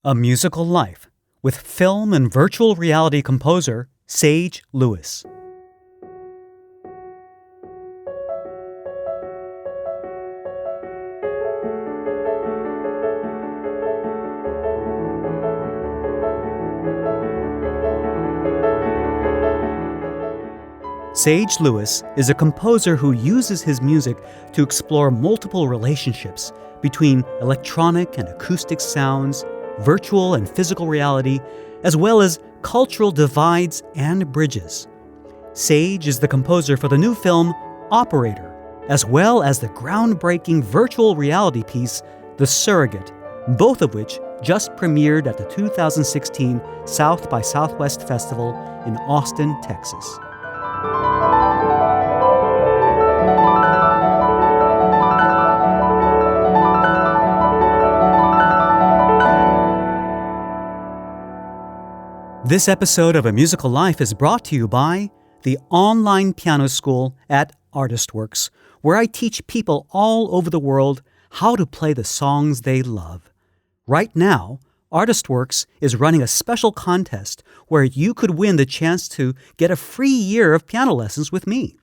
A Musical Life with film and virtual reality composer Sage Lewis. Sage Lewis is a composer who uses his music to explore multiple relationships between electronic and acoustic sounds, virtual and physical reality, as well as cultural divides and bridges. Sage is the composer for the new film Operator, as well as the groundbreaking virtual reality piece The Surrogate, both of which just premiered at the 2016 South by Southwest Festival in Austin, Texas. This episode of A Musical Life is brought to you by the online piano school at ArtistWorks, where I teach people all over the world how to play the songs they love. Right now, ArtistWorks is running a special contest where you could win the chance to get a free year of piano lessons with me.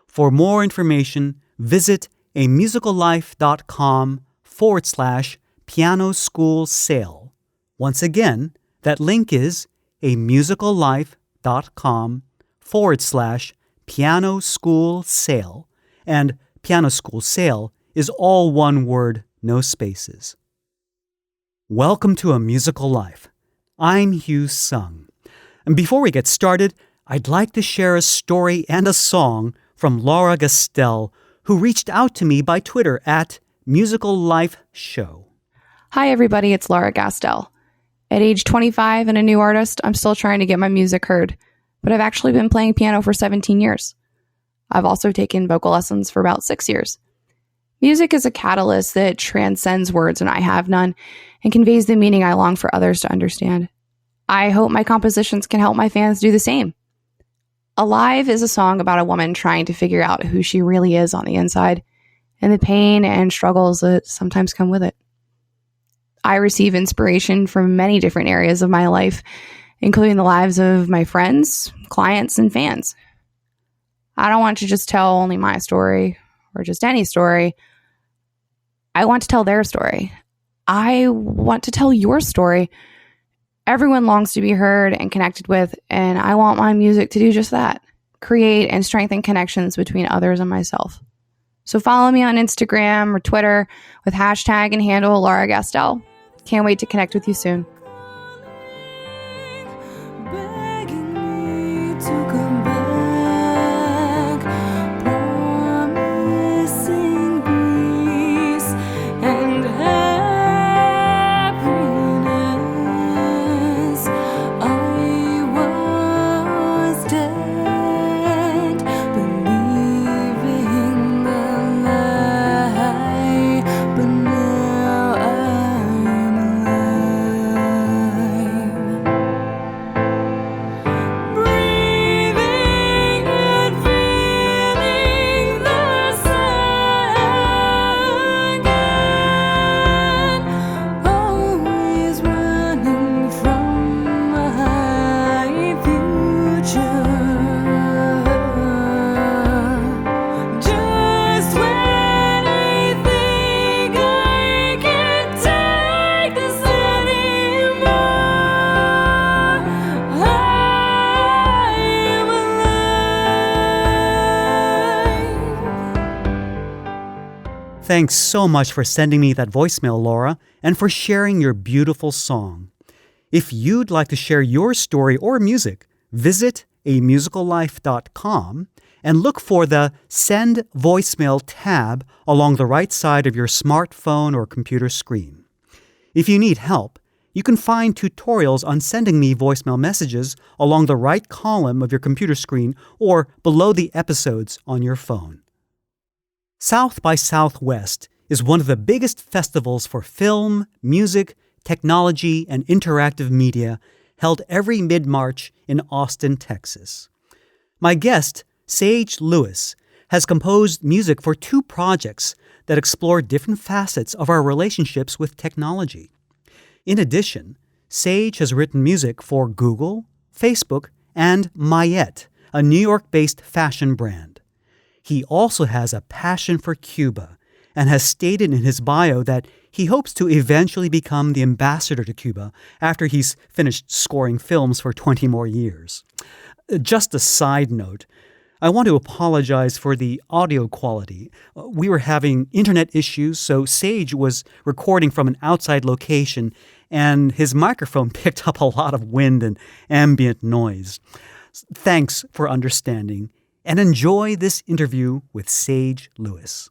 For more information, visit amusicallife.com/piano school sale. Once again, that link is amusicallife.com/piano school sale, and piano school sale is all one word, no spaces. Welcome to A Musical Life. I'm Hugh Sung. And before we get started, I'd like to share a story and a song from Laura Gastel, who reached out to me by Twitter at Musical Life Show. Hi, everybody. It's Laura Gastel. At age 25 and a new artist, I'm still trying to get my music heard, but I've actually been playing piano for 17 years. I've also taken vocal lessons for about 6 years. Music is a catalyst that transcends words, and I have none, and conveys the meaning I long for others to understand. I hope my compositions can help my fans do the same. Alive is a song about a woman trying to figure out who she really is on the inside, and the pain and struggles that sometimes come with it. I receive inspiration from many different areas of my life, including the lives of my friends, clients, and fans. I don't want to just tell only my story or just any story. I want to tell their story. I want to tell your story. Everyone longs to be heard and connected with, and I want my music to do just that, create and strengthen connections between others and myself. So follow me on Instagram or Twitter with hashtag and handle Laura Gastel. Can't wait to connect with you soon. Begging me to come back, promising peace and happiness. I was dead, believing the lie, but now I'm alive. Breathing and feeling the second, always running from my future. Just when I think I can't take this anymore, I am alive. Thanks so much for sending me that voicemail, Laura, and for sharing your beautiful song. If you'd like to share your story or music, visit amusicallife.com and look for the Send Voicemail tab along the right side of your smartphone or computer screen. If you need help, you can find tutorials on sending me voicemail messages along the right column of your computer screen or below the episodes on your phone. South by Southwest is one of the biggest festivals for film, music, technology, and interactive media held every mid-March in Austin, Texas. My guest, Sage Lewis, has composed music for 2 projects that explore different facets of our relationships with technology. In addition, Sage has written music for Google, Facebook, and Mayette, a New York-based fashion brand. He also has a passion for Cuba and has stated in his bio that he hopes to eventually become the ambassador to Cuba after he's finished scoring films for 20 more years. Just a side note, I want to apologize for the audio quality. We were having internet issues, so Sage was recording from an outside location, and his microphone picked up a lot of wind and ambient noise. Thanks for understanding, and enjoy this interview with Sage Lewis.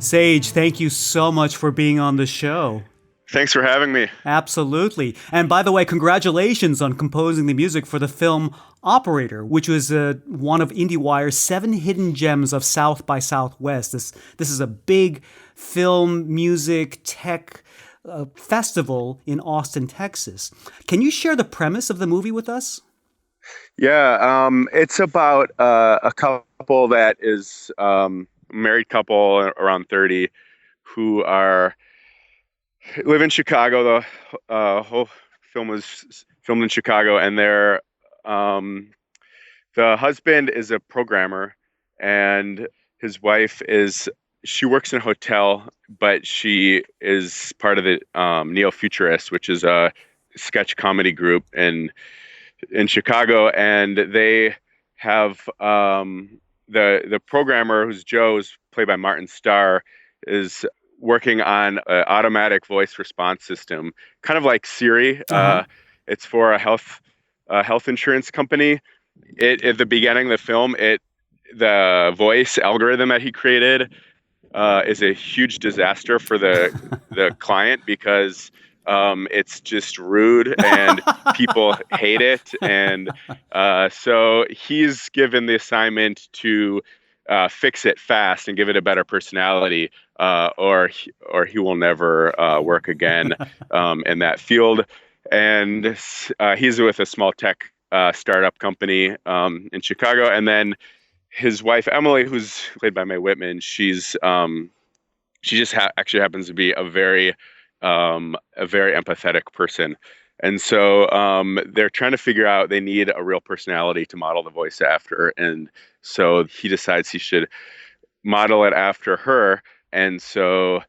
Sage, thank you so much for being on the show. Thanks for having me. Absolutely. And by the way, congratulations on composing the music for the film Operator, which was one of IndieWire's 7 hidden gems of South by Southwest. This is a big film, music, tech festival in Austin, Texas. Can you share the premise of the movie with us? Yeah, it's about a couple that is married couple around 30 who live in Chicago. The whole film was filmed in Chicago, and the husband is a programmer, and his wife she works in a hotel, but she is part of the Neo-Futurists, which is a sketch comedy group in Chicago, and they have the programmer, who's Joe, is played by Martin Starr, is working on an automatic voice response system, kind of like Siri. It's for a health insurance company. At the beginning of the film, the voice algorithm that he created is a huge disaster for the client because it's just rude and people hate it. And so he's given the assignment to fix it fast and give it a better personality, or he will never work again in that field. And he's with a small tech startup company in Chicago. And then his wife, Emily, who's played by Mae Whitman, she just actually happens to be a very empathetic person. And so they're trying to figure out, they need a real personality to model the voice after. And so he decides he should model it after her. And so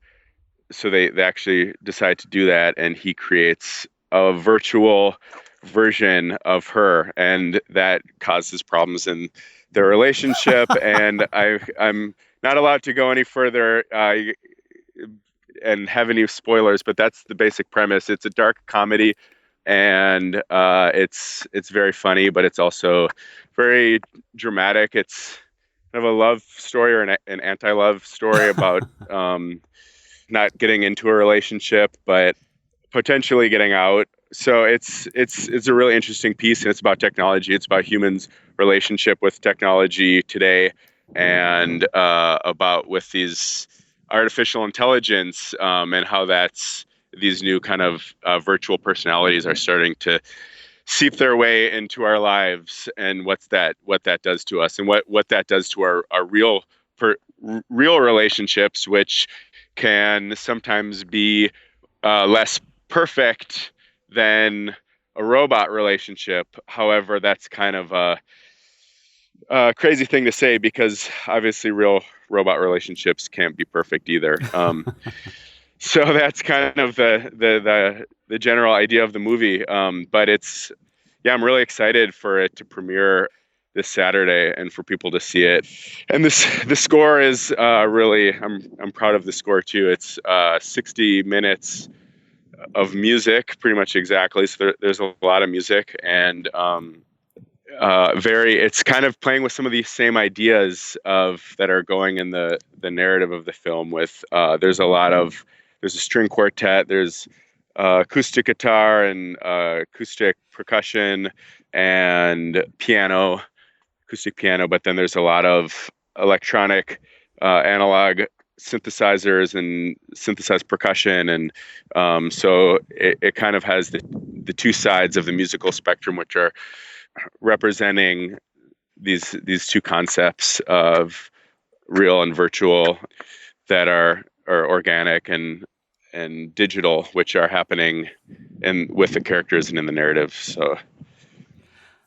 they actually decide to do that. And he creates a virtual version of her. And that causes problems in their relationship. And I'm not allowed to go any further and have any spoilers, but that's the basic premise. It's a dark comedy, and it's very funny, but it's also very dramatic. It's kind of a love story or an anti-love story about not getting into a relationship, but potentially getting out. So it's a really interesting piece, and it's about technology. It's about humans' relationship with technology today, and about with these artificial intelligence and how these new kind of virtual personalities are starting to seep their way into our lives, and what that does to us, and what that does to our real relationships, which can sometimes be less perfect than a robot relationship. However, that's kind of a crazy thing to say because obviously real robot relationships can't be perfect either. So that's kind of the general idea of the movie. But yeah, I'm really excited for it to premiere this Saturday and for people to see it. And the score is really I'm proud of the score too. It's 60 minutes of music, pretty much exactly. So there's a lot of music and it's kind of playing with some of these same ideas of that are going in the narrative of the film. With there's a string quartet, there's acoustic guitar and acoustic percussion and piano, acoustic piano, but then there's a lot of electronic analog synthesizers and synthesized percussion, and so it kind of has the two sides of the musical spectrum, which are representing these two concepts of real and virtual that are organic and digital, which are happening with the characters and in the narrative. So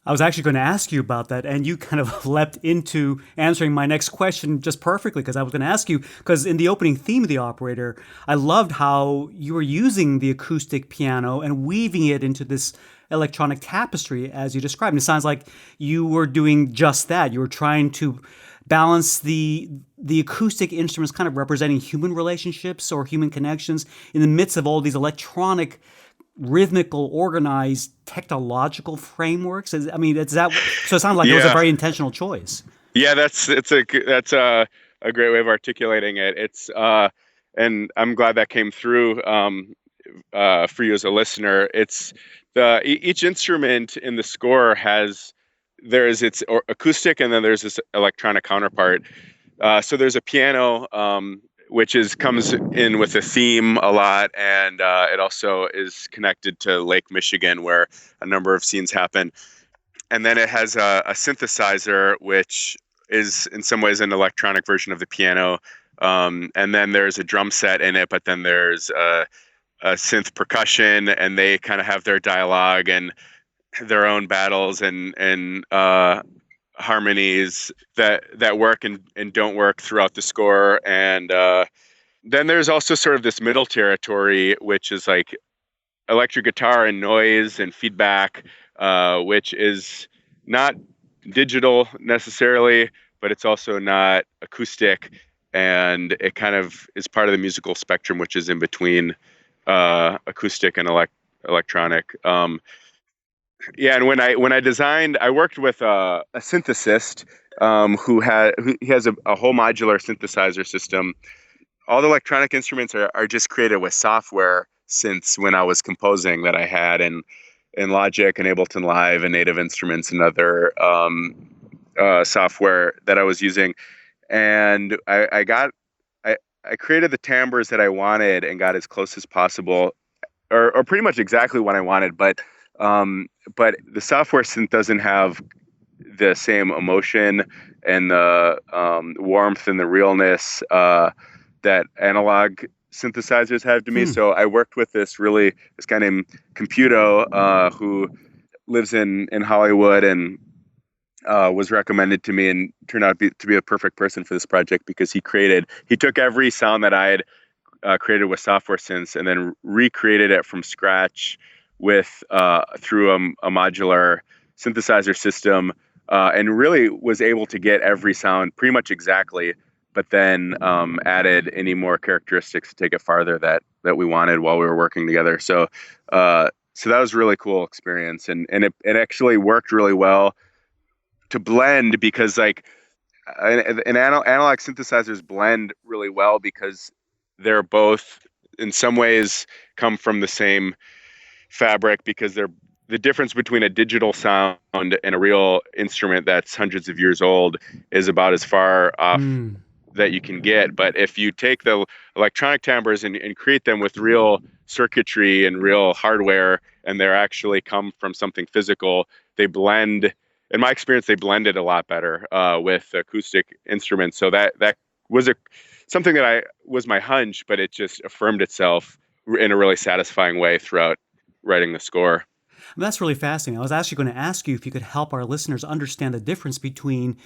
I was actually going to ask you about that, and you kind of leapt into answering my next question just perfectly, because I was going to ask you, because in the opening theme of The Operator, I loved how you were using the acoustic piano and weaving it into this electronic tapestry, as you described. And it sounds like you were doing just that. You were trying to balance the acoustic instruments kind of representing human relationships or human connections in the midst of all these electronic rhythmical, organized, technological frameworks. I mean, it's that. So it sounds like it was a very intentional choice. Yeah, that's a great way of articulating it. It's and I'm glad that came through for you as a listener. It's each instrument in the score there's its acoustic and then there's this electronic counterpart. So there's a piano, which comes in with a theme a lot, and it also is connected to Lake Michigan, where a number of scenes happen. And then it has a synthesizer, which is in some ways an electronic version of the piano. And then there's a drum set in it, but then there's a synth percussion, and they kind of have their dialogue and their own battles and harmonies that work and don't work throughout the score. And then there's also sort of this middle territory, which is like electric guitar and noise and feedback, which is not digital necessarily, but it's also not acoustic, and it kind of is part of the musical spectrum, which is in between acoustic and electronic. Yeah, and when I designed, I worked with a synthesist who has a whole modular synthesizer system. All the electronic instruments are just created with software synths when I was composing that I had in Logic and Ableton Live and Native Instruments and other software that I was using. And I created the timbres that I wanted and got as close as possible, or pretty much exactly what I wanted, but the software synth doesn't have the same emotion and the warmth and the realness that analog synthesizers have to me. So I worked with this guy named Computo, who lives in Hollywood and was recommended to me and turned out to be a perfect person for this project, because he took every sound that I had created with software synths and then recreated it from scratch through a modular synthesizer system, and really was able to get every sound pretty much exactly, but then added any more characteristics to take it farther that we wanted while we were working together. So that was a really cool experience, and it actually worked really well to blend, because like analog synthesizers blend really well because they're both in some ways come from the same fabric, because the difference between a digital sound and a real instrument that's hundreds of years old is about as far off that you can get. But if you take the electronic timbres and create them with real circuitry and real hardware, and they're actually come from something physical, they blend. In my experience, they blended a lot better with acoustic instruments. So that was something that was my hunch, but it just affirmed itself in a really satisfying way throughout writing the score. That's really fascinating. I was actually going to ask you if you could help our listeners understand the difference between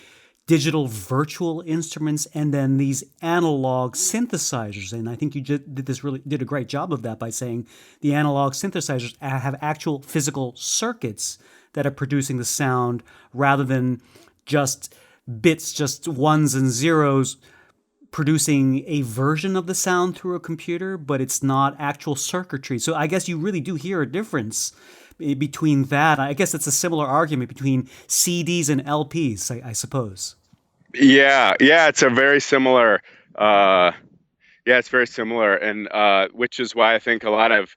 digital virtual instruments and then these analog synthesizers. And I think you did a great job of that by saying the analog synthesizers have actual physical circuits that are producing the sound rather than just bits, just ones and zeros producing a version of the sound through a computer, but it's not actual circuitry. So I guess you really do hear a difference between that. I guess it's a similar argument between CDs and LPs, I suppose. Yeah, it's a very similar. It's very similar, and which is why I think a lot of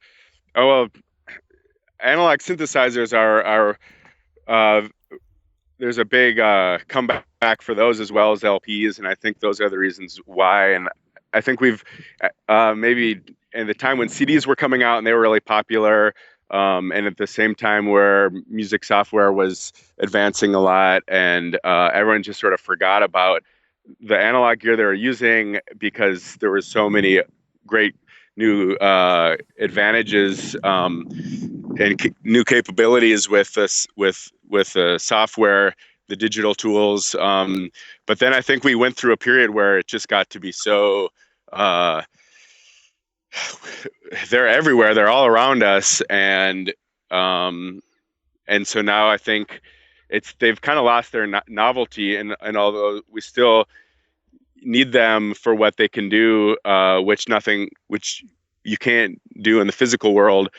analog synthesizers are there's a big comeback for those as well as LPs, and I think those are the reasons why. And I think we've maybe in the time when CDs were coming out and they were really popular. And at the same time where music software was advancing a lot and everyone just sort of forgot about the analog gear they were using because there were so many great new advantages and new capabilities with this with software, the digital tools. But then I think we went through a period where it just got to be so they're everywhere. They're all around us, and so now I think they've kind of lost their novelty. And although we still need them for what they can do, which you can't do in the physical world,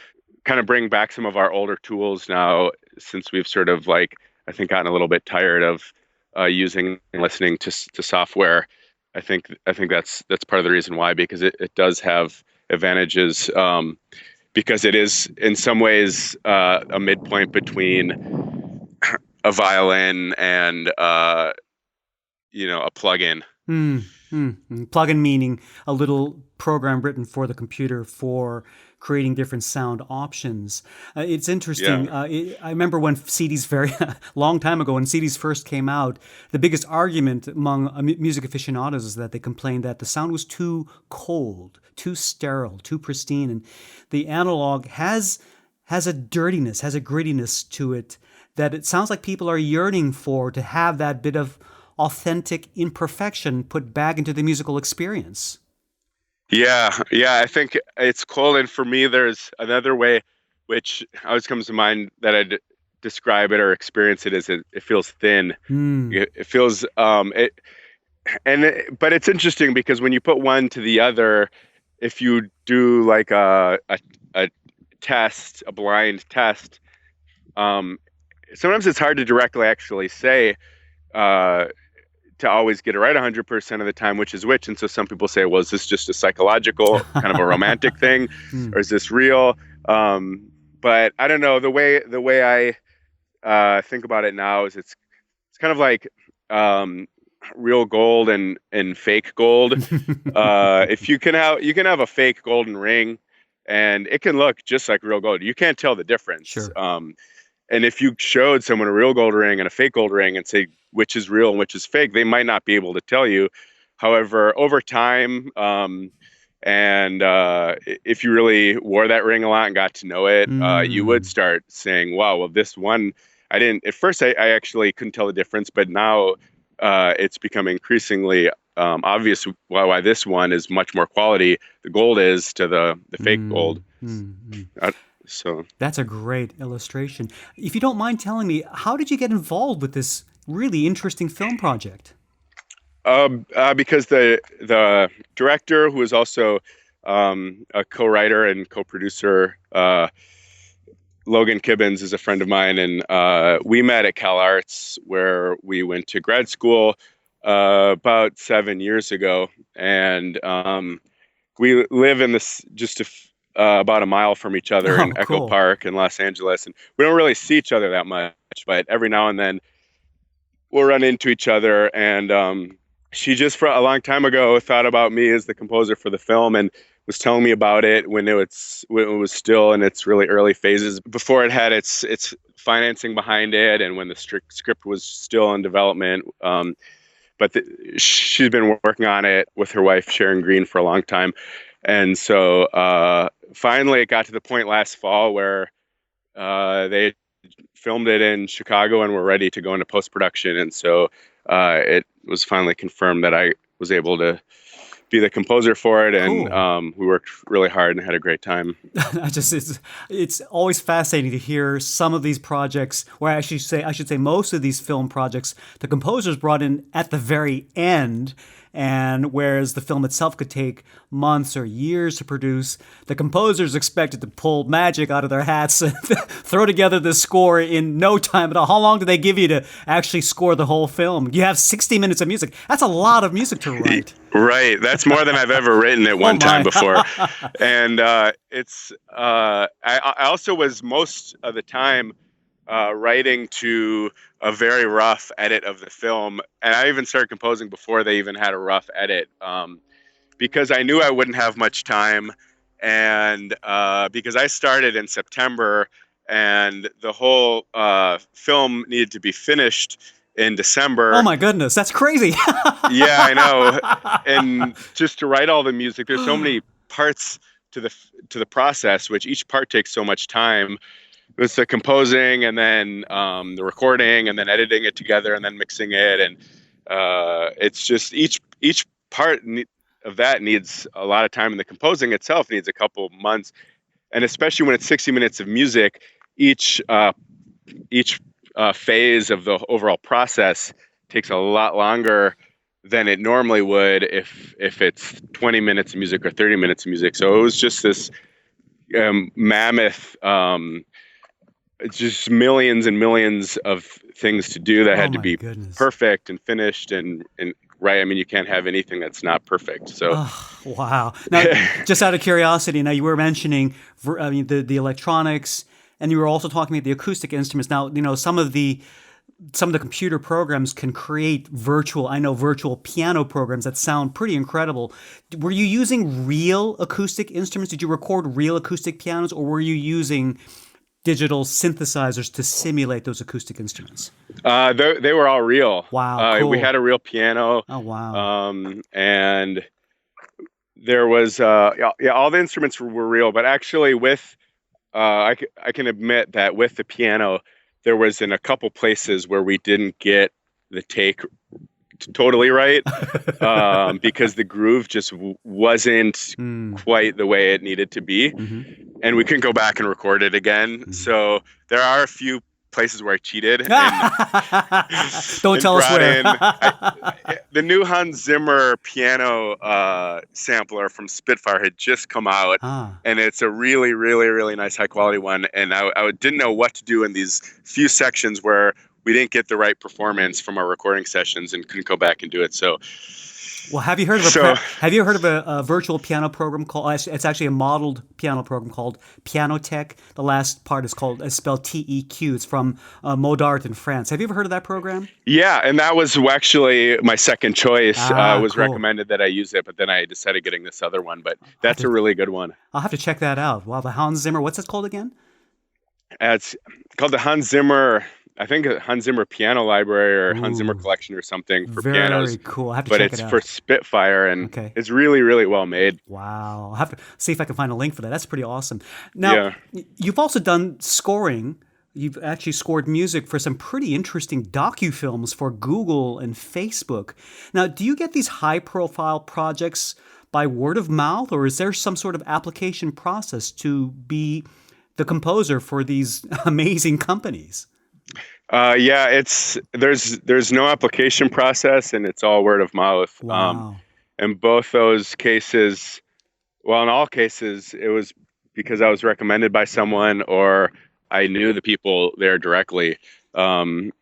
kind of bring back some of our older tools now, since we've sort of I think gotten a little bit tired of using and listening to software. I think that's part of the reason why, because it does have advantages, because it is in some ways a midpoint between a violin and a plugin. Plugin meaning a little program written for the computer for creating different sound options. It's interesting. Yeah. I remember when CDs, very long time ago, when CDs first came out, the biggest argument among music aficionados is that they complained that the sound was too cold, too sterile, too pristine. And the analog has a dirtiness, has a grittiness to it that it sounds like people are yearning for, to have that bit of authentic imperfection put back into the musical experience. Yeah, I think it's cool. And for me, there's another way which always comes to mind that I'd describe it or experience it as it feels thin. It feels but it's interesting because when you put one to the other, if you do like a test, a blind test, sometimes it's hard to directly actually say to always get it right 100% of the time, which is which. And so some people say, well, is this just a psychological kind of a romantic thing, or is this real? But I don't know. The way I think about it now is it's kind of like real gold and fake gold. If you can have a fake golden ring, and it can look just like real gold. You can't tell the difference. Sure. And if you showed someone a real gold ring and a fake gold ring and say which is real and which is fake, they might not be able to tell you. However, over time, and if you really wore that ring a lot and got to know it, you would start saying, wow, well, this one, at first I actually couldn't tell the difference, but now it's become increasingly obvious why this one is much more quality. The gold is to the fake gold. So that's a great illustration. If you don't mind telling me, how did you get involved with this really interesting film project? Because the director, who is also a co-writer and co-producer, Logan Kibbins, is a friend of mine, and we met at Cal Arts, where we went to grad school about 7 years ago, and we live in this about a mile from each other in Echo Park in Los Angeles, and we don't really see each other that much, but every now and then we'll run into each other. And she just, for a long time ago, thought about me as the composer for the film and was telling me about it when it was still in its really early phases, before it had its financing behind it, and when the script was still in development. But she's been working on it with her wife, Sharon Green, for a long time. And so finally, it got to the point last fall where they filmed it in Chicago and were ready to go into post-production. And so it was finally confirmed that I was able to be the composer for it. And Cool. we worked really hard and had a great time. It's always fascinating to hear some of these projects, or I should say most of these film projects, the composers brought in at the very end. And whereas the film itself could take months or years to produce, the composers expected to pull magic out of their hats and throw together this score in no time at all. How long do they give you to actually score the whole film? You have 60 minutes of music. That's a lot of music to write. Right. That's more than I've ever written at one time before. And I also was most of the time writing to a very rough edit of the film. And I even started composing before they even had a rough edit, because I knew I wouldn't have much time. And because I started in September and the whole film needed to be finished in December. Oh my goodness, that's crazy. Yeah, I know. And just to write all the music, there's so many parts to the process, which each part takes so much time. It's the composing, and then the recording, and then editing it together, and then mixing it, and it's just each part of that needs a lot of time, and the composing itself needs a couple months, and especially when it's 60 minutes of music, each phase of the overall process takes a lot longer than it normally would if it's 20 minutes of music or 30 minutes of music. So it was just this mammoth, just millions and millions of things to do that had to be perfect and finished and right. I mean, you can't have anything that's not perfect. So, wow. Now, just out of curiosity, now you were mentioning, the electronics, and you were also talking about the acoustic instruments. Now, some of the computer programs can create virtual piano programs that sound pretty incredible. Were you using real acoustic instruments? Did you record real acoustic pianos, or were you using digital synthesizers to simulate those acoustic instruments? They were all real. Wow, cool. We had a real piano. Oh, wow. And there was, all the instruments were real, but actually with, I can admit that with the piano, there was in a couple places where we didn't get the take totally right, because the groove just wasn't quite the way it needed to be. Mm-hmm. And we couldn't go back and record it again. Mm-hmm. So there are a few places where I cheated. Don't tell us where. The new Hans Zimmer piano sampler from Spitfire had just come out, and it's a really, really, really nice high quality one. And I didn't know what to do in these few sections where we didn't get the right performance from our recording sessions and couldn't go back and do it. So, well, have you heard of a virtual piano program called? It's actually a modeled piano program called Pianotech. The last part is spelled TEQ. It's from Modart in France. Have you ever heard of that program? Yeah, and that was actually my second choice. Was cool. Recommended that I use it, but then I decided getting this other one. But that's a really good one. I'll have to check that out. Wow, the Hans Zimmer. What's it called again? It's called the Hans Zimmer. I think a Hans Zimmer piano library or Hans Zimmer collection or something for pianos. Very cool. I have to check it out. But it's for Spitfire, and it's really, really well made. Wow. I'll have to see if I can find a link for that. That's pretty awesome. Now, you've also done scoring. You've actually scored music for some pretty interesting docu-films for Google and Facebook. Now, do you get these high-profile projects by word of mouth, or is there some sort of application process to be the composer for these amazing companies? There's no application process, and it's all word of mouth. Wow. In both those cases, well, in all cases, it was because I was recommended by someone or I knew the people there directly. And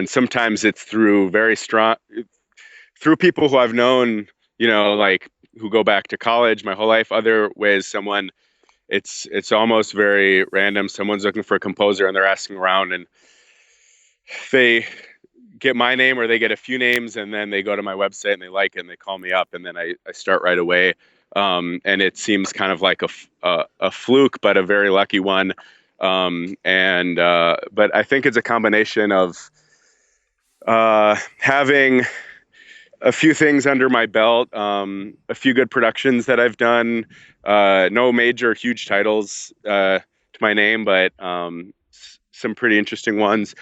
sometimes it's through through people who I've known, like who go back to college my whole life. Other ways, it's almost very random. Someone's looking for a composer and they're asking around, and they get my name or they get a few names, and then they go to my website and they like it and they call me up, and then I start right away. And it seems kind of like a fluke, but a very lucky one. But I think it's a combination of having a few things under my belt, a few good productions that I've done. No major huge titles to my name, but some pretty interesting ones,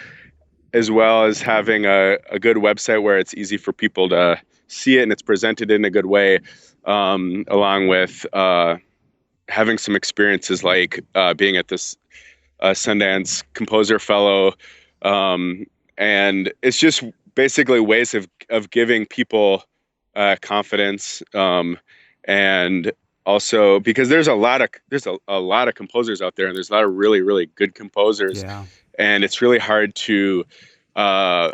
as well as having a good website where it's easy for people to see it and it's presented in a good way, along with having some experiences like being at this Sundance Composer Fellow. And it's just basically ways of giving people confidence, and also because there's a lot of composers out there, and there's a lot of really, really good composers, Yeah. and it's really hard uh,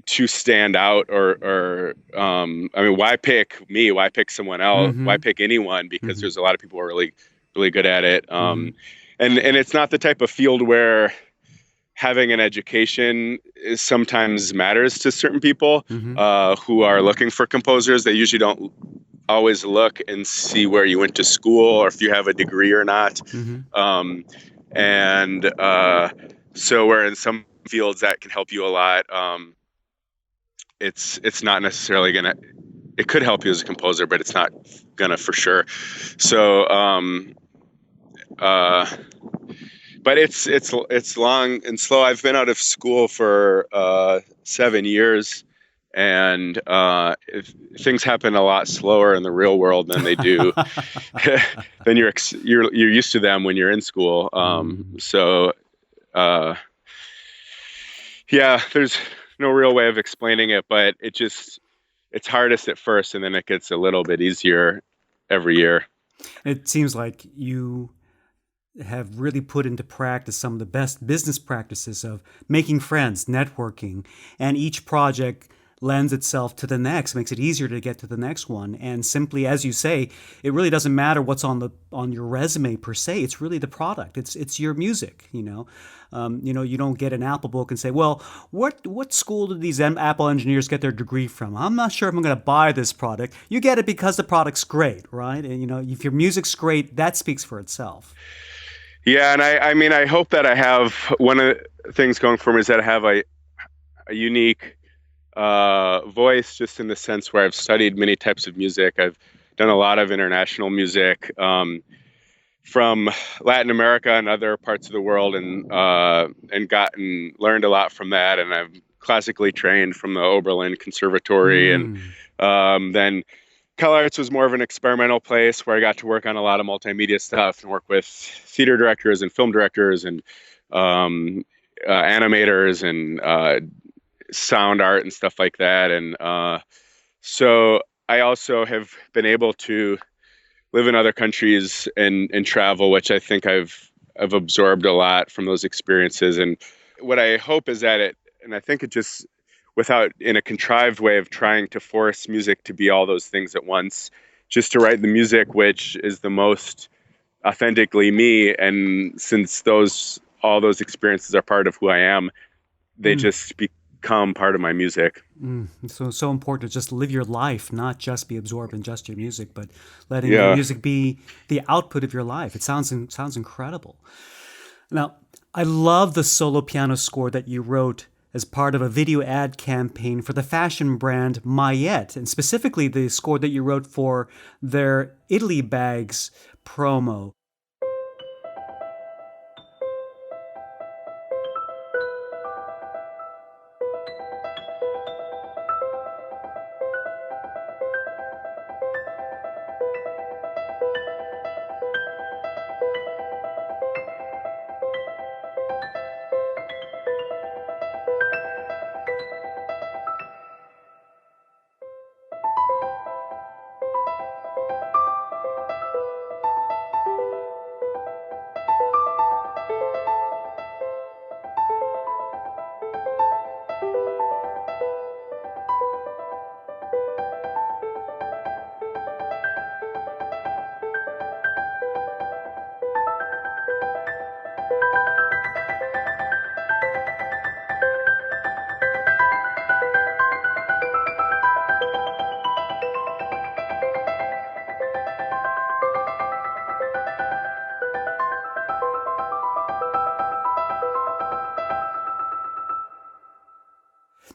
to stand out, or I mean, why pick me? Why pick someone else? Why Mm-hmm. pick anyone? Because Mm-hmm. there's a lot of people who are really, really good at it. Mm-hmm. And it's not the type of field where having an education sometimes matters to certain people Mm-hmm. who are looking for composers. They usually don't always look and see where you went to school or if you have a degree or not. Mm-hmm. And so where in some fields that can help you a lot, it's not necessarily gonna. It could help you as a composer, but it's not gonna for sure. So, but it's long and slow. I've been out of school for 7 years, and things happen a lot slower in the real world than they do than you're used to them when you're in school. So yeah, there's no real way of explaining it, but it's hardest at first, and then it gets a little bit easier every year. It seems like you have really put into practice some of the best business practices of making friends, networking, and each project lends itself to the next, makes it easier to get to the next one. And simply, as you say, it really doesn't matter what's on your resume per se. It's really the product. It's your music. You don't get an Apple book and say, well, what school did these Apple engineers get their degree from? I'm not sure if I'm going to buy this product. You get it because the product's great, right? And if your music's great, that speaks for itself. Yeah, and I mean, I hope that I have one of the things going for me is that I have a unique voice, just in the sense where I've studied many types of music. I've done a lot of international music from Latin America and other parts of the world, and learned a lot from that. And I'm classically trained from the Oberlin Conservatory, and then CalArts was more of an experimental place where I got to work on a lot of multimedia stuff and work with theater directors and film directors and animators and sound art and stuff like that. And so I also have been able to live in other countries and travel, which I think I've absorbed a lot from those experiences. And what I hope is that and I think it just, without in a contrived way of trying to force music to be all those things at once, just to write the music which is the most authentically me. And since all those experiences are part of who I am, they just become part of my music. So important to just live your life, not just be absorbed in just your music, but letting your music be the output of your life. It sounds incredible. Now, I love the solo piano score that you wrote as part of a video ad campaign for the fashion brand Mayette, and specifically the score that you wrote for their Italy bags promo.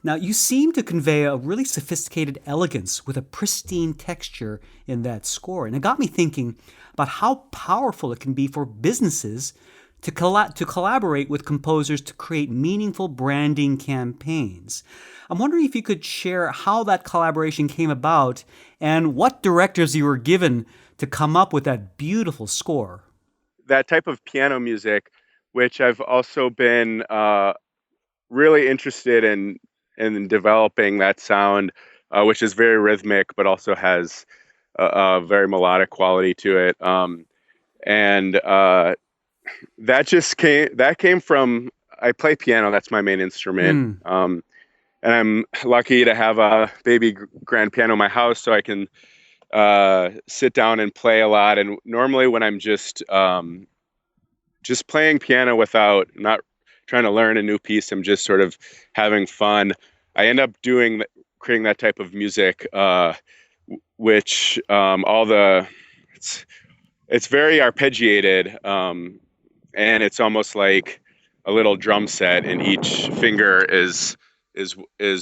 Now, you seem to convey a really sophisticated elegance with a pristine texture in that score. And it got me thinking about how powerful it can be for businesses to collaborate with composers to create meaningful branding campaigns. I'm wondering if you could share how that collaboration came about and what directives you were given to come up with that beautiful score. That type of piano music, which I've also been really interested in developing that sound, which is very rhythmic, but also has a very melodic quality to it. And that came from, I play piano. That's my main instrument. And I'm lucky to have a baby grand piano in my house, so I can sit down and play a lot. And normally when I'm just playing piano without not trying to learn a new piece, I'm just sort of having fun. I end up creating that type of music, which it's very arpeggiated, and it's almost like a little drum set, and each finger is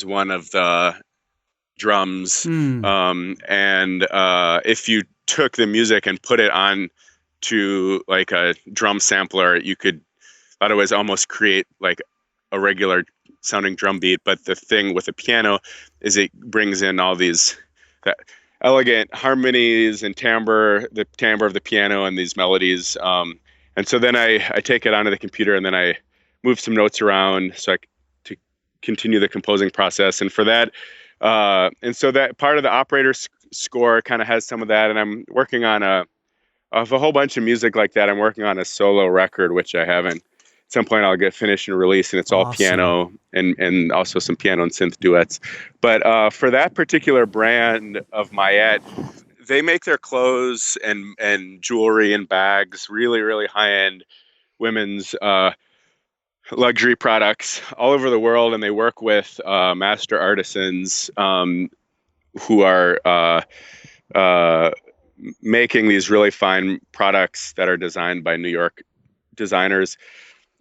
one of the drums. And if you took the music and put it on to like a drum sampler, you could otherwise almost create like a regular sounding drum beat. But the thing with the piano is it brings in all these elegant harmonies and the timbre of the piano and these melodies. And so then I take it onto the computer, and then I move some notes around to continue the composing process. And for that, and so that part of the operator score kind of has some of that. And I'm working on a whole bunch of music like that. I'm working on a solo record, which I haven't. At some point I'll get finished and released, and it's all piano and also some piano and synth duets. But for that particular brand of Mayette, they make their clothes and jewelry and bags, really, really high-end women's luxury products all over the world, and they work with master artisans who are making these really fine products that are designed by New York designers.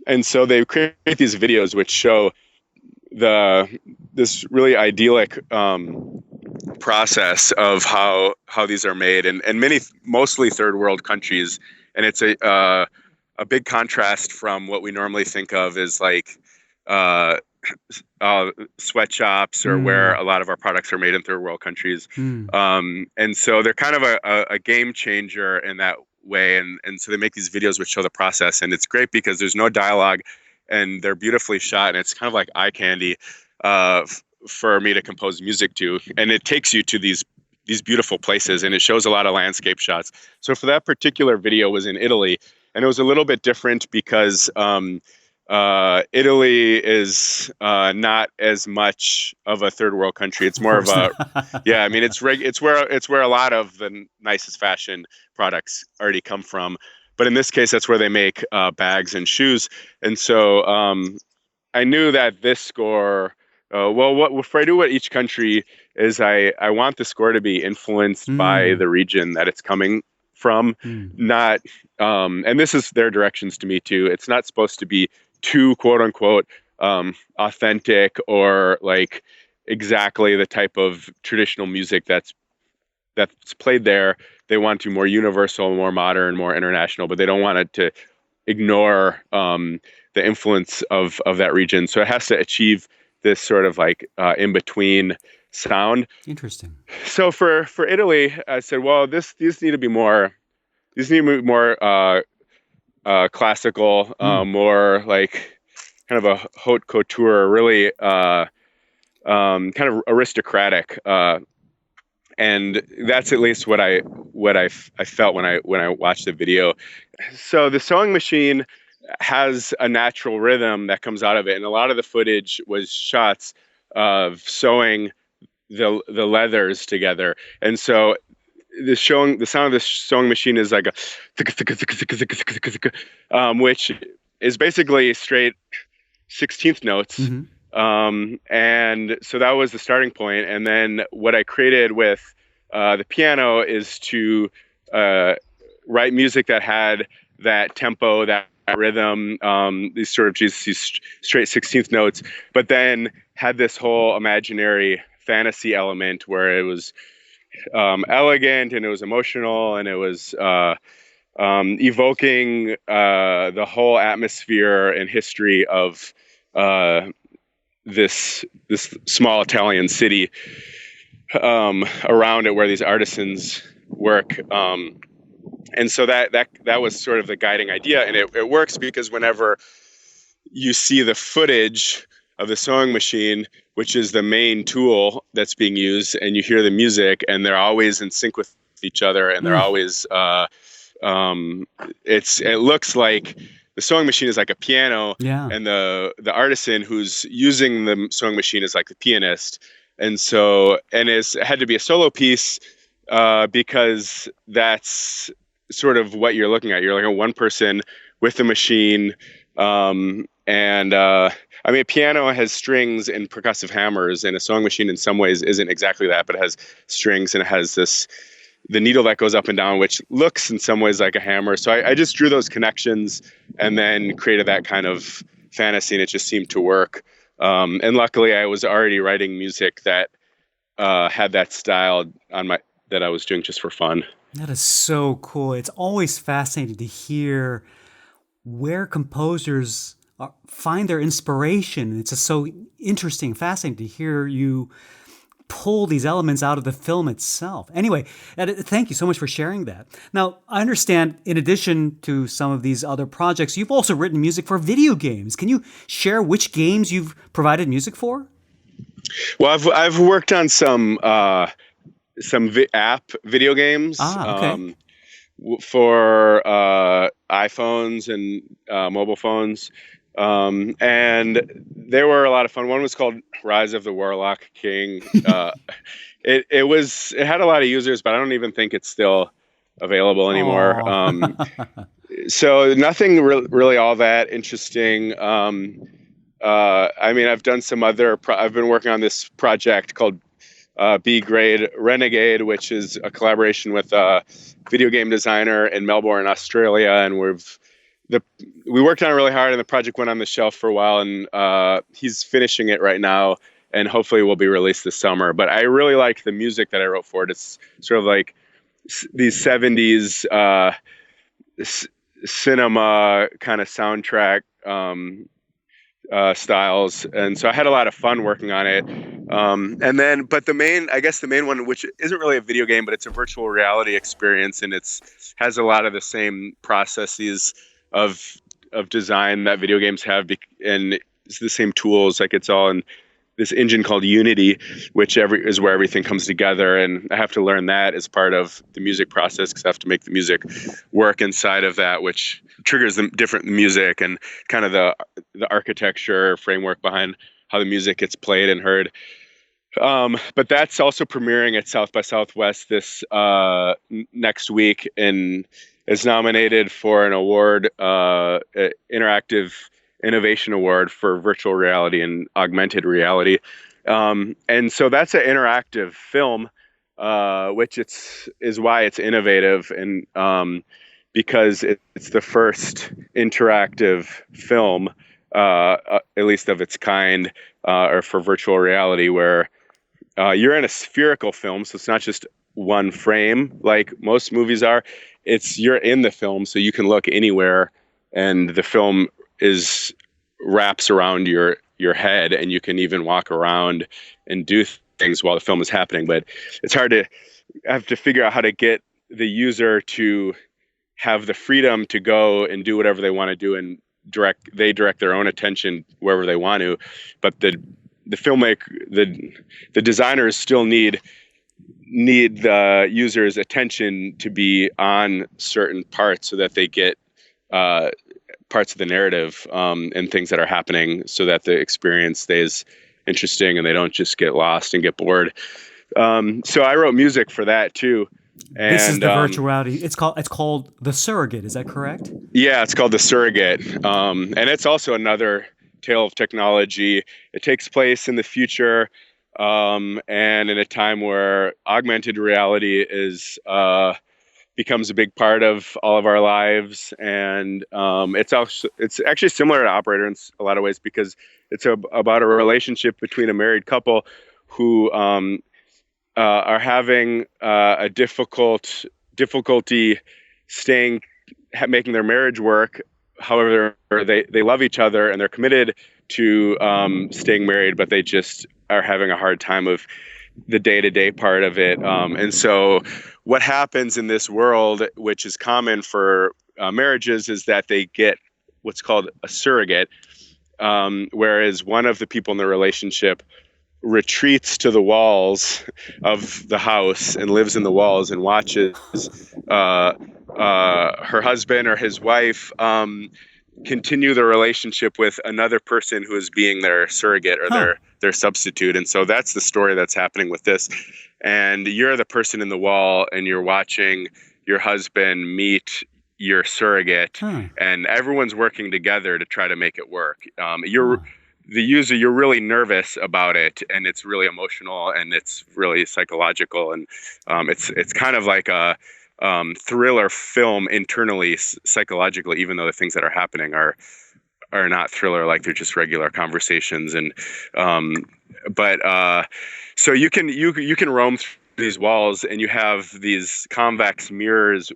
And so they create these videos which show this really idyllic process of how these are made, and mostly third world countries. And it's a big contrast from what we normally think of as like sweatshops or where a lot of our products are made in third world countries. And so they're kind of a game changer in that way. And so they make these videos which show the process, and it's great because there's no dialogue and they're beautifully shot, and it's kind of like eye candy for me to compose music to. And it takes you to these beautiful places, and it shows a lot of landscape shots. So for that particular video was in Italy, and it was a little bit different because Italy is not as much of a third world country. It's more of a yeah. I mean, it's where a lot of the nicest fashion products already come from. But in this case, that's where they make bags and shoes. And so I knew that this score. If I do what each country is, I want the score to be influenced by the region that it's coming from. Not, and this is their directions to me too. It's not supposed to be too quote unquote authentic or like exactly the type of traditional music that's played there. They want to more universal, more modern, more international, but they don't want it to ignore the influence of that region. So it has to achieve this sort of like in between sound. Interesting. So for Italy, I said, well, these need to be more classical, more like kind of a haute couture, really kind of aristocratic. And that's at least what I felt when I watched the video. So the sewing machine has a natural rhythm that comes out of it, and a lot of the footage was shots of sewing the leathers together. And so the sound of the sewing machine is like a which is basically straight 16th notes. And so that was the starting point. And then what I created with the piano is to write music that had that tempo, that rhythm, these sort of just these straight 16th notes, but then had this whole imaginary fantasy element where it was elegant and it was emotional and it was evoking the whole atmosphere and history of this small Italian city around it where these artisans work. And so that was sort of the guiding idea, and it works because whenever you see the footage of the sewing machine, which is the main tool that's being used, and you hear the music, and they're always in sync with each other, and they're always it looks like the sewing machine is like a piano, and the artisan who's using the sewing machine is like the pianist, and it had to be a solo piece because that's sort of what you're looking at. You're like a one person with the machine. I mean, a piano has strings and percussive hammers, and a sewing machine in some ways isn't exactly that, but it has strings and it has the needle that goes up and down, which looks in some ways like a hammer. So I just drew those connections and then created that kind of fantasy, and it just seemed to work. And luckily I was already writing music that had that style that I was doing just for fun. That is so cool. It's always fascinating to hear where composers find their inspiration. It's just so interesting, fascinating to hear you pull these elements out of the film itself. Anyway, thank you so much for sharing that. Now, I understand in addition to some of these other projects, you've also written music for video games. Can you share which games you've provided music for? Well, I've worked on some app video games for iPhones and mobile phones. And they were a lot of fun. One was called Rise of the Warlock King. It had a lot of users, but I don't even think it's still available anymore. So nothing really all that interesting. I mean, I've done some other. I've been working on this project called B Grade Renegade, which is a collaboration with a video game designer in Melbourne, Australia, and we worked on it really hard, and the project went on the shelf for a while, and he's finishing it right now, and hopefully will be released this summer. But I really like the music that I wrote for it. It's sort of like these 70s cinema kind of soundtrack styles, and so I had a lot of fun working on it. But the main one, which isn't really a video game, but it's a virtual reality experience, and has a lot of the same processes of design that video games have, and it's the same tools. Like, it's all in this engine called Unity, which is where everything comes together, and I have to learn that as part of the music process because I have to make the music work inside of that, which triggers the different music and kind of the architecture framework behind how the music gets played and heard. But that's also premiering at South by Southwest this next week, and is nominated for an award, Interactive Innovation Award for virtual reality and augmented reality. And so that's an interactive film, which is why it's innovative, and because it's the first interactive film, at least of its kind, or for virtual reality, where you're in a spherical film, so it's not just one frame like most movies are. You're in the film, so you can look anywhere, and the film wraps around your head, and you can even walk around and do things while the film is happening. But it's hard to have to figure out how to get the user to have the freedom to go and do whatever they want to do, and direct their own attention wherever they want to. But the designers still need the user's attention to be on certain parts so that they get parts of the narrative and things that are happening, so that the experience stays interesting and they don't just get lost and get bored. So I wrote music for that too. And this is the virtual reality. It's called The Surrogate. Is that correct? Yeah, it's called The Surrogate. And it's also another tale of technology. It takes place in the future, and in a time where augmented reality is becomes a big part of all of our lives. And it's actually similar to Operator in a lot of ways, because it's about a relationship between a married couple who are having a difficulty making their marriage work. However, they love each other and they're committed to staying married, but they just are having a hard time of the day-to-day part of it. And so what happens in this world, which is common for marriages, is that they get what's called a surrogate, whereas one of the people in the relationship retreats to the walls of the house and lives in the walls and watches her husband or his wife continue the relationship with another person who is being their surrogate or their substitute. And so that's the story that's happening with this. And you're the person in the wall and you're watching your husband meet your surrogate, and everyone's working together to try to make it work. The user, you're really nervous about it, and it's really emotional and it's really psychological, and it's kind of like a thriller film internally, psychologically, even though the things that are happening are not thriller, like they're just regular conversations. And so you can roam through these walls, and you have these convex mirrors,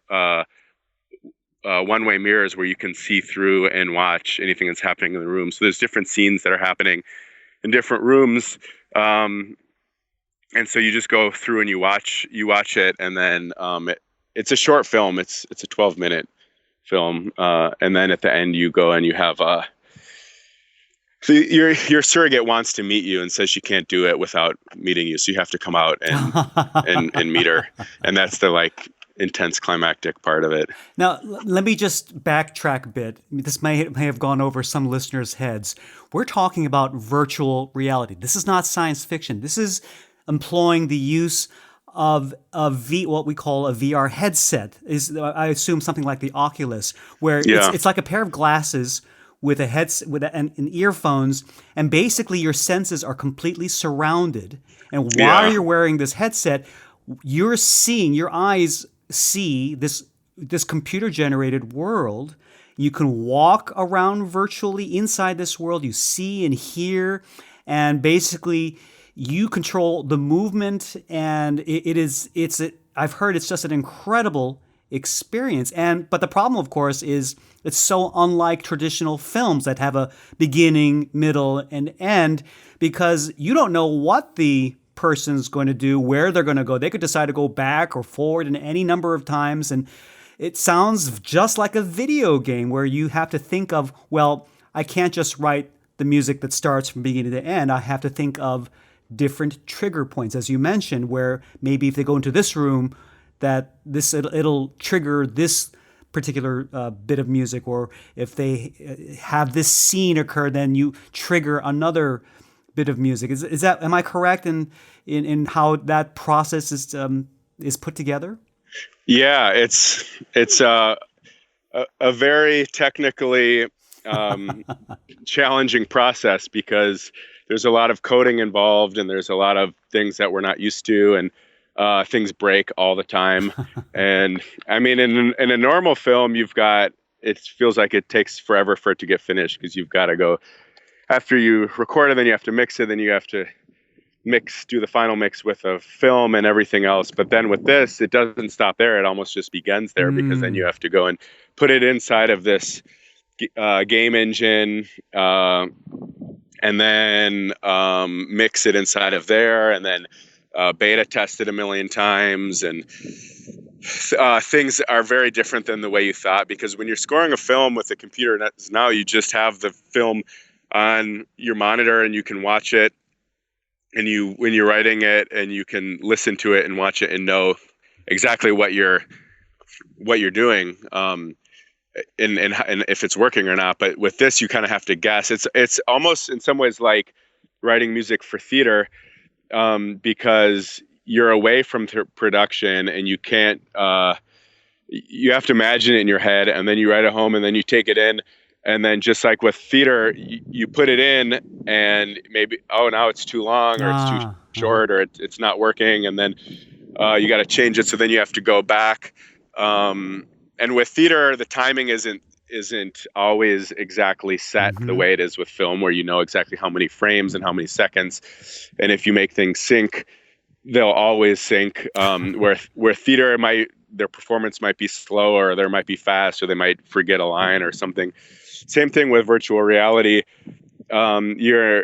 one-way mirrors, where you can see through and watch anything that's happening in the room. So there's different scenes that are happening in different rooms, and so you just go through and you watch it, and then it's a short film. It's a 12-minute film, and then at the end you go and you have so your surrogate wants to meet you and says she can't do it without meeting you, so you have to come out and meet her, and that's the intense climactic part of it. Now, let me just backtrack a bit. This may have gone over some listeners' heads. We're talking about virtual reality. This is not science fiction. This is employing the use of what we call a VR headset. I assume something like the Oculus, where it's like a pair of glasses with a headset and earphones, and basically your senses are completely surrounded. And while you're wearing this headset, your eyes see this computer-generated world. You can walk around virtually inside this world. You see and hear, and basically you control the movement. And I've heard it's just an incredible experience. But the problem, of course, is it's so unlike traditional films that have a beginning, middle, and end, because you don't know what the person's going to do, where they're going to go. They could decide to go back or forward in any number of times. And it sounds just like a video game where you have to think of, well, I can't just write the music that starts from beginning to end. I have to think of different trigger points, as you mentioned, where maybe if they go into this room, that it'll trigger this particular bit of music, or if they have this scene occur, then you trigger another bit of music. Is that, am I correct in how that process is put together? Yeah, it's a very technically challenging process, because there's a lot of coding involved, and there's a lot of things that we're not used to, and things break all the time. And I mean, in a normal film, it feels like it takes forever for it to get finished, because you've got to go after you record it, then you have to mix it, then you have to do the final mix with a film and everything else. But then with this, it doesn't stop there. It almost just begins there, because then you have to go and put it inside of this game engine, and then mix it inside of there, and then beta test it a million times. And things are very different than the way you thought, because when you're scoring a film with a computer, now you just have the film on your monitor and you can watch it, and when you're writing it, and you can listen to it and watch it and know exactly what you're doing, and if it's working or not. But with this, you kind of have to guess. It's almost in some ways like writing music for theater, because you're away from production, and you can't you have to imagine it in your head, and then you write it home, and then you take it in. And then just like with theater, you put it in, and maybe, now it's too long, or it's too short, or it's not working. And then you got to change it. So then you have to go back And with theater, the timing isn't always exactly set the way it is with film, where you know exactly how many frames and how many seconds. And if you make things sync, they'll always sync. Where theater their performance might be slow, or there might be fast, or they might forget a line or something. Same thing with virtual reality. The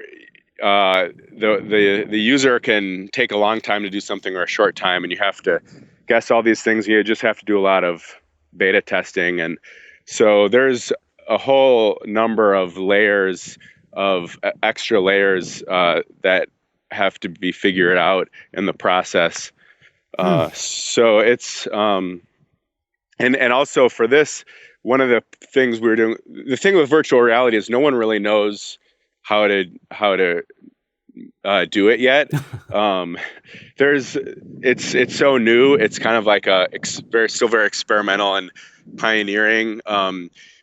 user can take a long time to do something or a short time, and you have to guess all these things. You just have to do a lot of beta testing, and so there's a whole number of layers of extra layers that have to be figured out in the process. So it's and also for this, one of the things we're doing, the thing with virtual reality is no one really knows how to do it yet. It's so new. It's kind of like still very experimental and pioneering,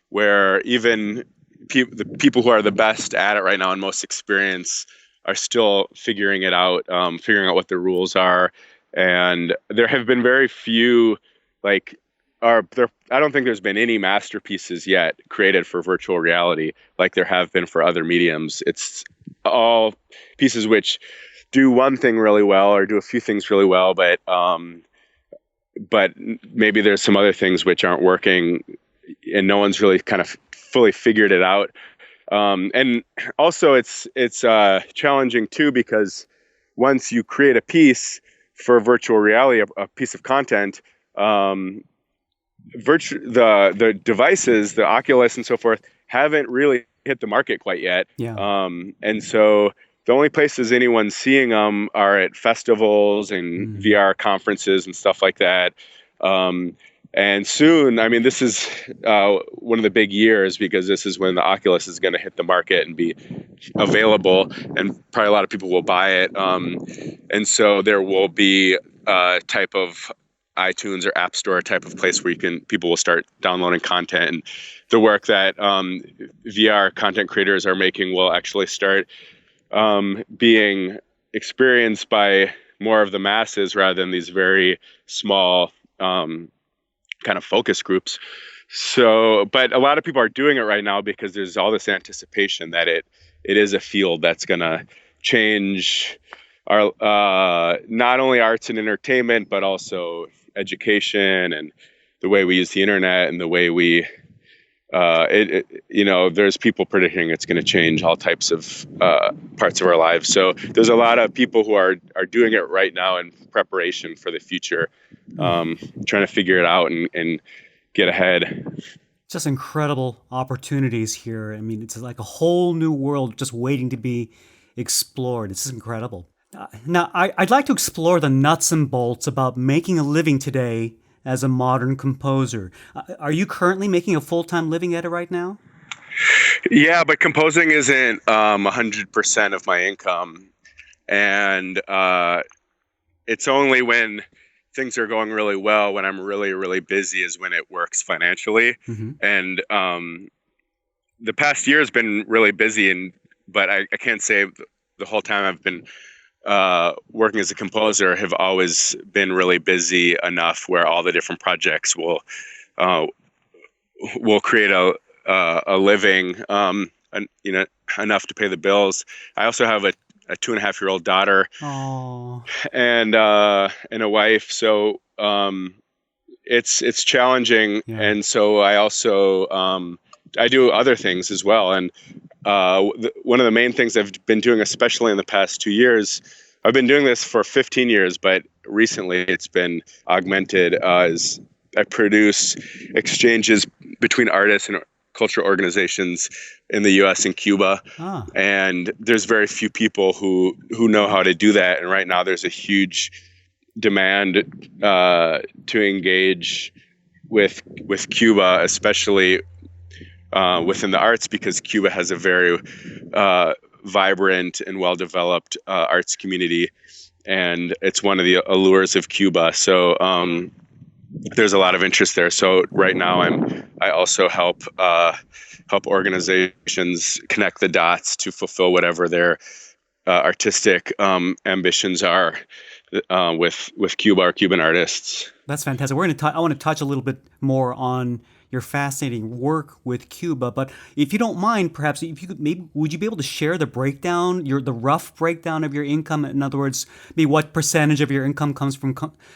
where even the people who are the best at it right now and most experienced are still figuring it out, figuring out what the rules are. And there have been very few, I don't think there's been any masterpieces yet created for virtual reality like there have been for other mediums. It's all pieces which do one thing really well or do a few things really well, but maybe there's some other things which aren't working, and no one's really kind of fully figured it out. And also it's challenging too, because once you create a piece for virtual reality, a piece of content, the devices, the Oculus and so forth, haven't really hit the market quite yet. And so the only places anyone's seeing them are at festivals and VR conferences and stuff like that. And soon, I mean, this is one of the big years, because this is when the Oculus is going to hit the market and be available, and probably a lot of people will buy it. And so there will be a type of iTunes or App Store type of place where people will start downloading content, and the work that VR content creators are making will actually start being experienced by more of the masses rather than these very small kind of focus groups. So, but a lot of people are doing it right now because there's all this anticipation that it is a field that's going to change our not only arts and entertainment, but also education and the way we use the internet and the way we there's people predicting it's going to change all types of parts of our lives. So there's a lot of people who are doing it right now in preparation for the future, trying to figure it out and get ahead. Just incredible opportunities here. I mean, it's like a whole new world just waiting to be explored. It's just incredible. Now, I'd like to explore the nuts and bolts about making a living today as a modern composer. Are you currently making a full-time living at it right now? Yeah, but composing isn't 100% of my income. And it's only when things are going really well, when I'm really, really busy, is when it works financially. And the past year has been really busy, but I can't say the whole time I've been working as a composer have always been really busy enough where all the different projects will create a living, enough to pay the bills. I also have a 2.5-year-old daughter. Aww. and a wife. So it's challenging. Yeah. And so I also I do other things as well. And one of the main things I've been doing, especially in the past 2 years, I've been doing this for 15 years, but recently it's been augmented as I produce exchanges between artists and cultural organizations in the U.S. and Cuba. And there's very few people who know how to do that. And right now there's a huge demand to engage with Cuba, especially within the arts, because Cuba has a very vibrant and well-developed arts community, and it's one of the allures of Cuba. So there's a lot of interest there. So right now I also help organizations connect the dots to fulfill whatever their artistic ambitions are with Cuba or Cuban artists. That's fantastic. I want to touch a little bit more on your fascinating work with Cuba, but if you don't mind, perhaps if you could, maybe would you be able to share the breakdown, the rough breakdown of your income? In other words, maybe what percentage of your income comes from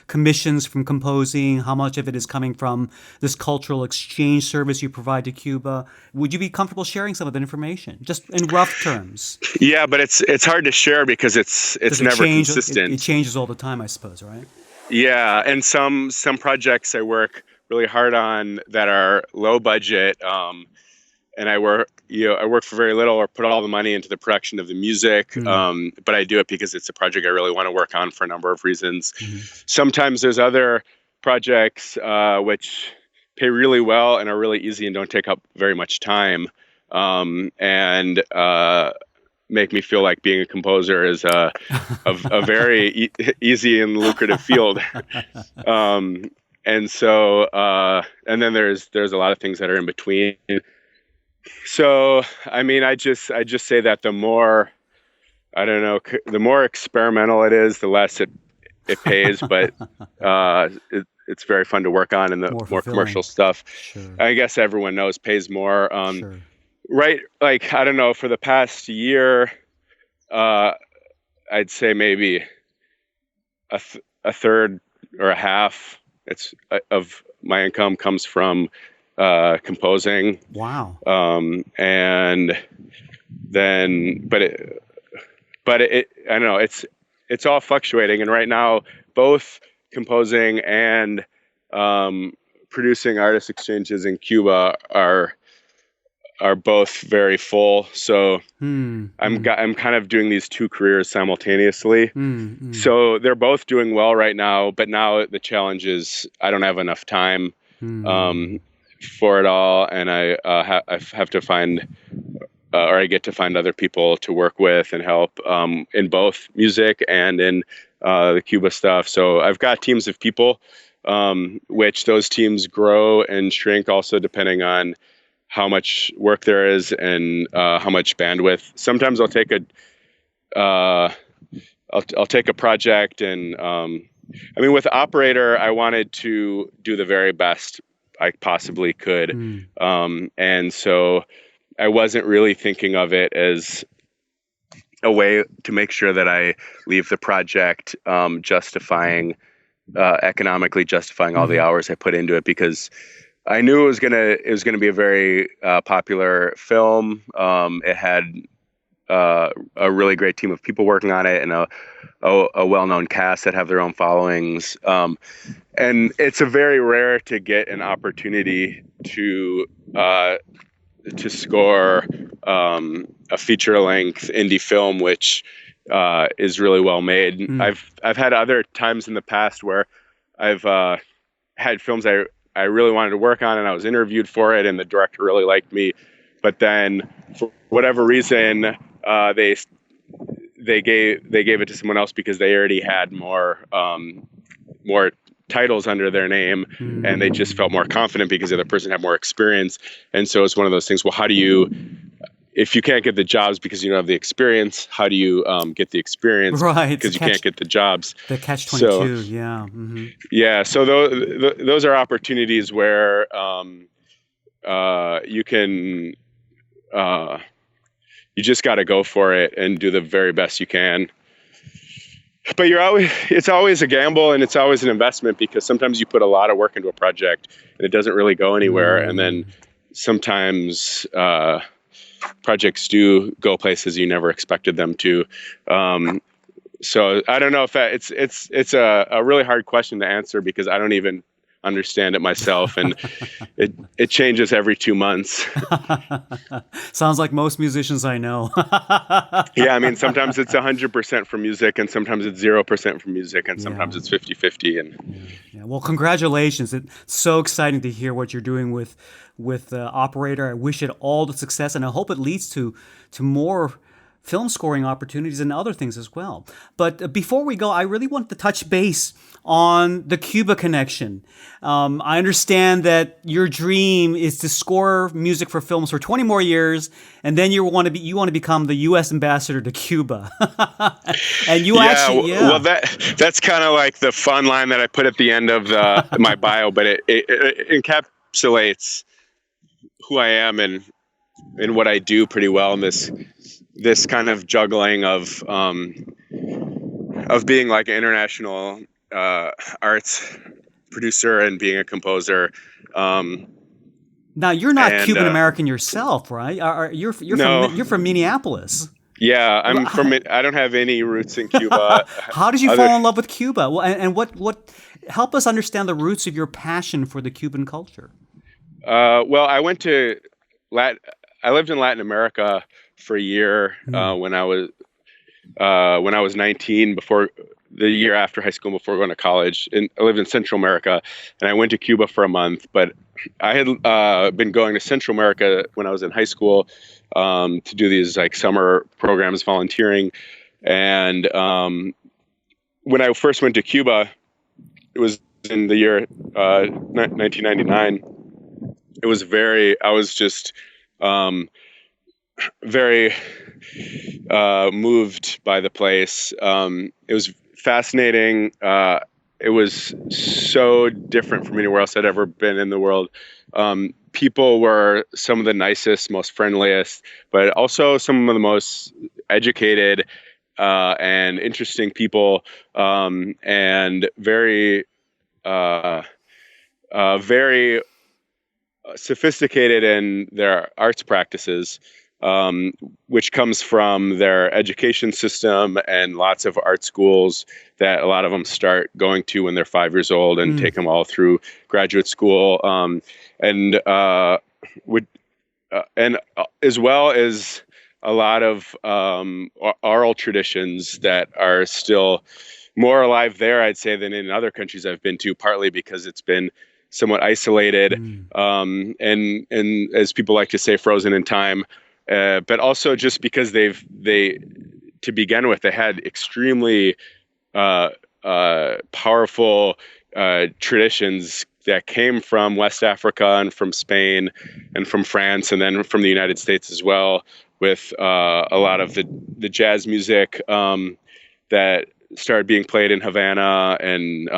commissions from composing? How much of it is coming from this cultural exchange service you provide to Cuba? Would you be comfortable sharing some of that information, just in rough terms? Yeah, but it's hard to share because it's Does it never change? consistent. It changes all the time, I suppose, right? Yeah, and some projects I work really hard on that are low budget, and I work for very little or put all the money into the production of the music. But I do it because it's a project I really want to work on for a number of reasons. Sometimes there's other projects which pay really well and are really easy and don't take up very much time, and make me feel like being a composer is a very easy and lucrative field. And so, and then there's a lot of things that are in between. So, I mean, I just say that the more, I don't know, the more experimental it is, the less it pays. But it's very fun to work on, and the more commercial stuff, I guess everyone knows, pays more. Right? Like, I don't know, for the past year, I'd say maybe a third or a half of my income comes from composing. Wow. And then, but it, I don't know, it's all fluctuating. And right now, both composing and producing artist exchanges in Cuba are both very full. So I'm kind of doing these two careers simultaneously. So they're both doing well right now, but now the challenge is I don't have enough time for it all, and I have to find, or I get to find other people to work with and help in both music and in the Cuba stuff. So I've got teams of people, which those teams grow and shrink also depending on how much work there is and how much bandwidth. Sometimes I'll take a project, and I mean, with Operator, I wanted to do the very best I possibly could, and so I wasn't really thinking of it as a way to make sure that I leave the project economically justifying all the hours I put into it, because I knew it was gonna be a very popular film. It had a really great team of people working on it, and a well-known cast that have their own followings. And it's a very rare to get an opportunity to score a feature-length indie film, which is really well made. I've had other times in the past where I've had films I really wanted to work on, and I was interviewed for it, and the director really liked me. But then, for whatever reason, they gave it to someone else because they already had more titles under their name, and they just felt more confident because the other person had more experience. And so it's one of those things. Well, how do you, if you can't get the jobs because you don't have the experience, how do you get the experience? Right, because you can't get the jobs. The catch-22, yeah. Yeah, so those are opportunities where you can, you just got to go for it and do the very best you can. But it's always a gamble, and it's always an investment, because sometimes you put a lot of work into a project and it doesn't really go anywhere. And then sometimes projects do go places you never expected them to. So I don't know if it's a really hard question to answer, because I don't even understand it myself, and it changes every 2 months. Sounds like most musicians I know. Yeah, I mean, sometimes it's 100% from music, and sometimes it's 0% from music, and sometimes it's 50-50. And Well, congratulations! It's so exciting to hear what you're doing with Operator. I wish it all the success, and I hope it leads to more film scoring opportunities and other things as well. But before we go, I really want to touch base on the Cuba connection. I understand that your dream is to score music for films for 20 more years, and then you want to become the U.S. ambassador to Cuba. And you well, that's kind of like the fun line that I put at the end of my bio, but it encapsulates who I am and what I do pretty well in this kind of juggling of being like an international arts producer and being a composer. Now you're not Cuban American yourself, right? You're from Minneapolis. Yeah, I'm from. I don't have any roots in Cuba. How did you fall in love with Cuba? Well, and what help us understand the roots of your passion for the Cuban culture? Well, I lived in Latin America for a year when I was 19, before the year after high school, before going to college. And I lived in Central America, and I went to Cuba for a month. But I had been going to Central America when I was in high school to do these like summer programs, volunteering. And when I first went to Cuba, it was in the year 1999. I was just very moved by the place. It was fascinating. It was so different from anywhere else I'd ever been in the world. People were some of the nicest, most friendliest, but also some of the most educated and interesting people, and very, very sophisticated in their arts practices, which comes from their education system and lots of art schools that a lot of them start going to when they're 5 years old and take them all through graduate school, and as well as a lot of oral traditions that are still more alive there, I'd say, than in other countries I've been to, partly because it's been somewhat isolated, and as people like to say, frozen in time, but also just because to begin with, they had extremely powerful traditions that came from West Africa and from Spain and from France, and then from the United States as well, with a lot of the jazz music that started being played in Havana, and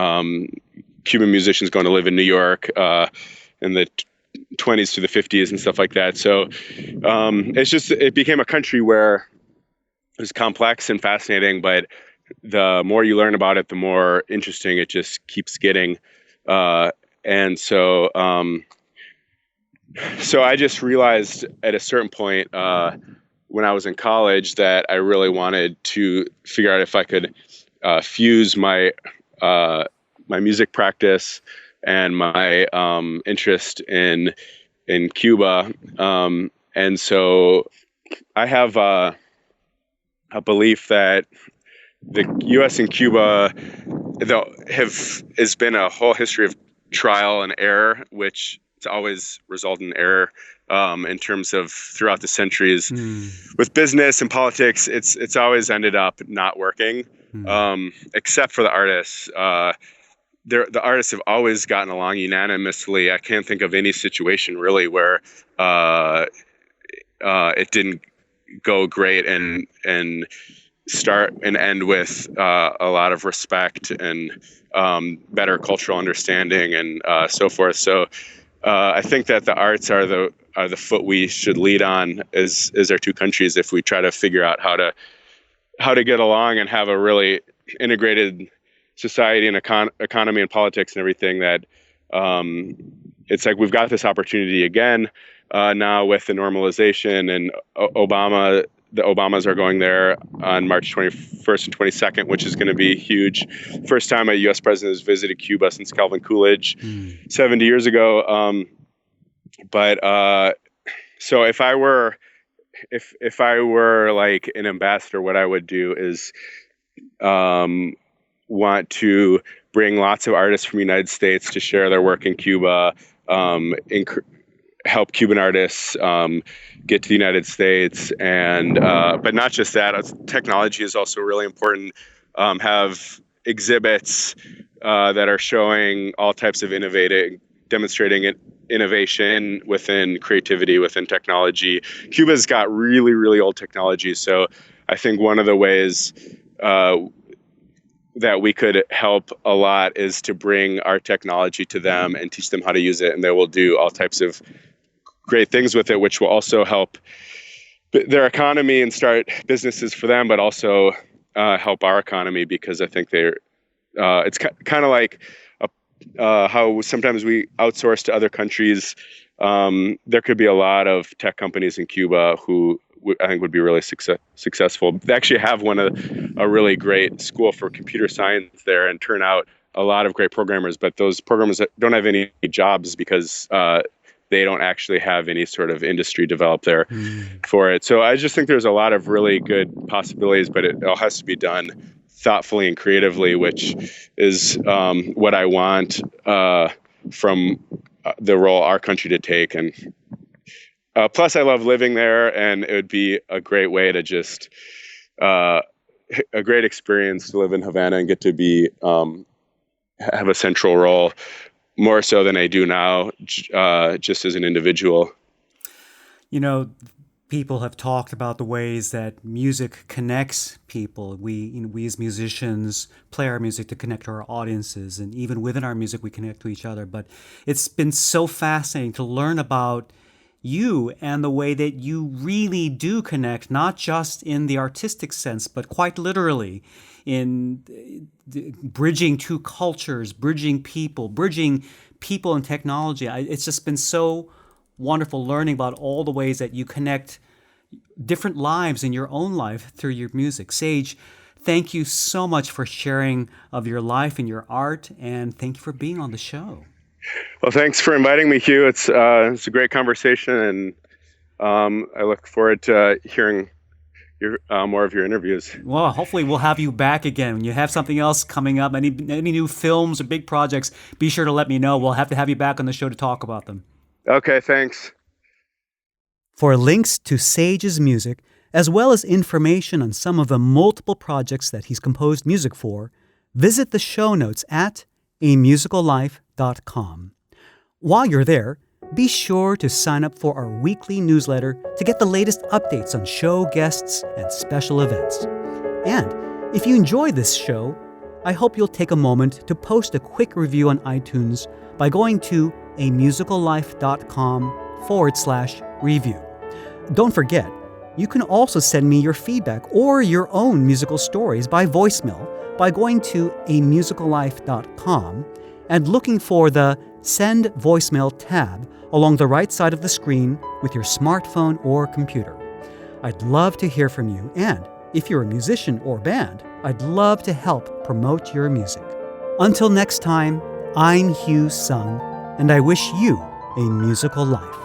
Cuban musicians going to live in New York in the 20s to the 50s and stuff like that. So it became a country where it was complex and fascinating, but the more you learn about it, the more interesting it just keeps getting. And so I just realized at a certain point when I was in college that I really wanted to figure out if I could fuse my music practice and my interest in Cuba. And so I have a belief that the U.S. and Cuba has been a whole history of trial and error, which it's always resulted in error in terms of throughout the centuries. With business and politics, it's always ended up not working, except for the artists. The artists have always gotten along unanimously. I can't think of any situation really where it didn't go great and start and end with a lot of respect and better cultural understanding and so forth. So I think that the arts are the foot we should lead on as our two countries, if we try to figure out how to get along and have a really integrated society and economy and politics and everything. That it's like we've got this opportunity again now with the normalization, and the Obamas are going there on March 21st and 22nd, which is going to be huge. First time a U.S. president has visited Cuba since Calvin Coolidge 70 years ago. So if I were like an ambassador, what I would do is want to bring lots of artists from the United States to share their work in Cuba, help Cuban artists get to the United States, and but not just that. Technology is also really important. Have exhibits that are showing all types of demonstrating innovation within creativity, within technology. Cuba's got really, really old technology, so I think one of the ways that we could help a lot is to bring our technology to them and teach them how to use it, and they will do all types of great things with it, which will also help their economy and start businesses for them, but also help our economy, because I think it's kind of like how sometimes we outsource to other countries. There could be a lot of tech companies in Cuba who I think would be really successful. They actually have a really great school for computer science there and turn out a lot of great programmers, but those programmers don't have any jobs because they don't actually have any sort of industry developed there for it. So I just think there's a lot of really good possibilities, but it all has to be done thoughtfully and creatively, which is what I want from the role our country to take. And plus, I love living there, and it would be a great way to just a great experience to live in Havana and get to be have a central role more so than I do now, just as an individual. You know, people have talked about the ways that music connects people. We as musicians play our music to connect to our audiences, and even within our music, we connect to each other. But it's been so fascinating to learn about you and the way that you really do connect, not just in the artistic sense, but quite literally in bridging two cultures, bridging people and technology. It's just been so wonderful learning about all the ways that you connect different lives in your own life through your music. Sage, thank you so much for sharing of your life and your art, and thank you for being on the show. Well, thanks for inviting me, Hugh. It's a great conversation, and I look forward to hearing more of your interviews. Well, hopefully we'll have you back again. When you have something else coming up, any new films or big projects, be sure to let me know. We'll have to have you back on the show to talk about them. Okay, thanks. For links to Sage's music, as well as information on some of the multiple projects that he's composed music for, visit the show notes at amusicallife.com. While you're there, be sure to sign up for our weekly newsletter to get the latest updates on show guests and special events. And if you enjoy this show, I hope you'll take a moment to post a quick review on iTunes by going to amusicallife.com/review. Don't forget, you can also send me your feedback or your own musical stories by voicemail by going to amusicallife.com and looking for the Send Voicemail tab along the right side of the screen with your smartphone or computer. I'd love to hear from you, and if you're a musician or band, I'd love to help promote your music. Until next time, I'm Hugh Sung, and I wish you a musical life.